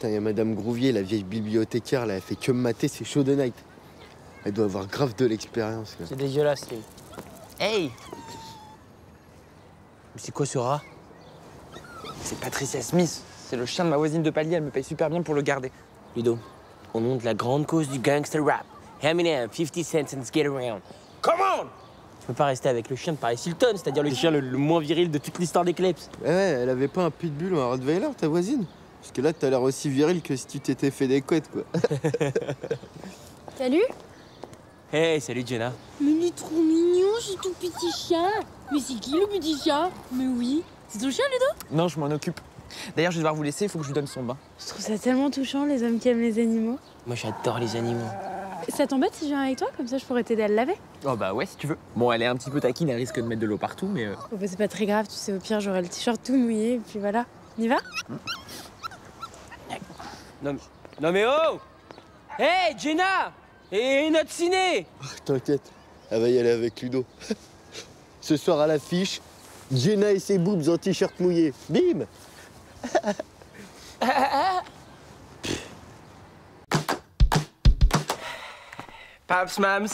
Putain, y a Madame Grouvier, la vieille bibliothécaire, là, elle fait que me mater, c'est chaud de night. Elle doit avoir grave de l'expérience, là. C'est dégueulasse, lui. Hey! Mais c'est quoi ce rat? C'est Patricia Smith. C'est le chien de ma voisine de palier, elle me paye super bien pour le garder. Ludo, au nom de la grande cause du gangster rap, Eminem, 50 Cent and Get Around. Come on! Tu peux pas rester avec le chien de Paris Hilton, c'est-à-dire le chien le moins viril de toute l'histoire des Kleps. Ouais, elle avait pas un pitbull ou un rottweiler, ta voisine? Parce que là, t'as l'air aussi viril que si tu t'étais fait des couettes, quoi. Salut. Hey, salut Jenna. Mais il est trop mignon, ce tout petit chien. Mais c'est qui le petit chat? Mais oui. C'est ton chien, Ludo? Non, je m'en occupe. D'ailleurs, je vais devoir vous laisser, il faut que je lui donne son bain. Je trouve ça tellement touchant, les hommes qui aiment les animaux. Moi, j'adore les animaux. Ça t'embête si je viens avec toi? Comme ça, je pourrais t'aider à le laver. Oh bah ouais, si tu veux. Bon, elle est un petit peu taquine, elle risque de mettre de l'eau partout, mais... Oh, bah, c'est pas très grave, tu sais, au pire, j'aurai le t-shirt tout mouillé, et puis voilà. On y va? Non mais oh! Hey, Jenna! Et notre ciné! T'inquiète, elle va y aller avec Ludo. Ce soir à l'affiche, Jenna et ses boobs en t-shirt mouillé. Bim! Paps, Mams.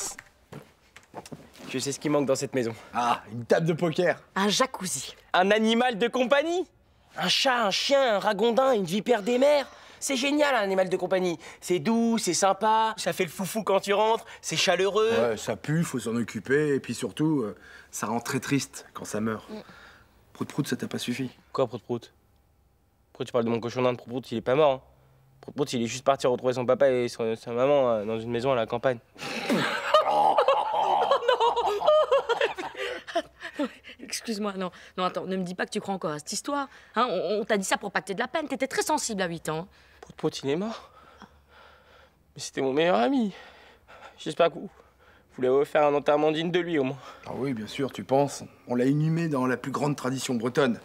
Je sais ce qui manque dans cette maison. Ah, une table de poker. Un jacuzzi. Un animal de compagnie. Un chat, un chien, un ragondin, une vipère des mers. C'est génial, un animal de compagnie. C'est doux, c'est sympa, ça fait le foufou quand tu rentres, c'est chaleureux. Ouais, ça pue, faut s'en occuper, et puis surtout, ça rend très triste quand ça meurt. Prout-prout, ça t'a pas suffi? Quoi, Prout-Prout? Pourquoi tu parles de mon cochon d'Inde? Prout-Prout, il est pas mort. Hein. Prout-Prout, il est juste parti retrouver son papa et sa maman dans une maison à la campagne. Excuse-moi, non, attends, ne me dis pas que tu crois encore à cette histoire. Hein, on t'a dit ça pour pacter de la peine, t'étais très sensible à 8 ans. Prout-Prout, il est mort. Mais c'était mon meilleur ami. J'espère que vous voulez faire un enterrement digne de lui, au moins. Ah oui, bien sûr, tu penses. On l'a inhumé dans la plus grande tradition bretonne.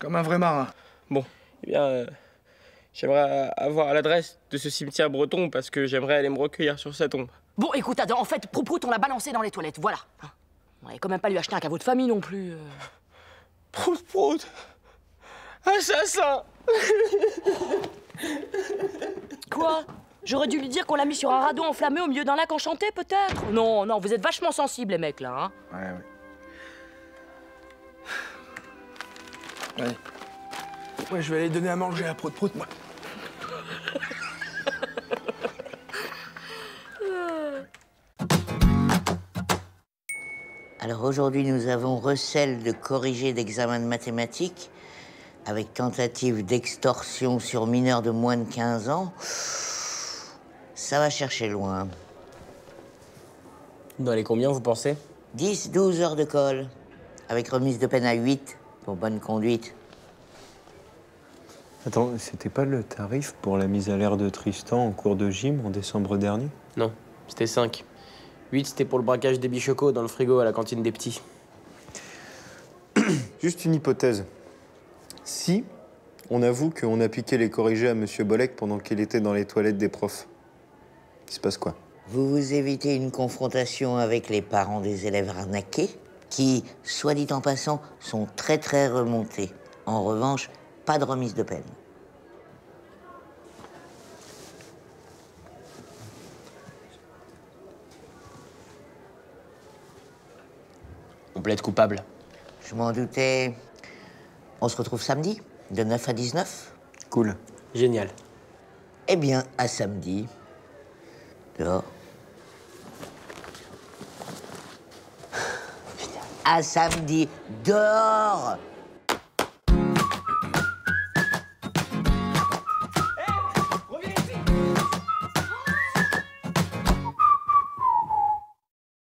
Comme un vrai marin. Bon, eh bien, j'aimerais avoir l'adresse de ce cimetière breton parce que j'aimerais aller me recueillir sur sa tombe. Bon, écoute, Adam, en fait, Prout-Prout, on l'a balancé dans les toilettes, voilà. Hein. On n'allait quand même pas lui acheter un caveau de famille non plus. Prout-Prout, assassin. Quoi? J'aurais dû lui dire qu'on l'a mis sur un radeau enflammé au milieu d'un lac enchanté, peut-être? Non, vous êtes vachement sensibles, les mecs, là, hein. Ouais. Ouais, je vais aller donner à manger à Prout-Prout, moi. Alors aujourd'hui, nous avons recel de corrigé d'examen de mathématiques avec tentative d'extorsion sur mineur de moins de 15 ans. Ça va chercher loin. Dans les combien, vous pensez? 10-12 heures de colle, avec remise de peine à 8 pour bonne conduite. Attends, c'était pas le tarif pour la mise à l'air de Tristan en cours de gym en décembre dernier? Non, c'était 5. 8, c'était pour le braquage des bichocos dans le frigo à la cantine des petits. Juste une hypothèse. Si on avoue qu'on a piqué les corrigés à Monsieur Bolek pendant qu'il était dans les toilettes des profs, il se passe quoi? Vous évitez une confrontation avec les parents des élèves arnaqués, qui, soit dit en passant, sont très remontés. En revanche, pas de remise de peine. On plaide coupable. Je m'en doutais. On se retrouve samedi, de 9 à 19. Cool. Génial. Eh bien, à samedi. Dehors. À samedi, dehors!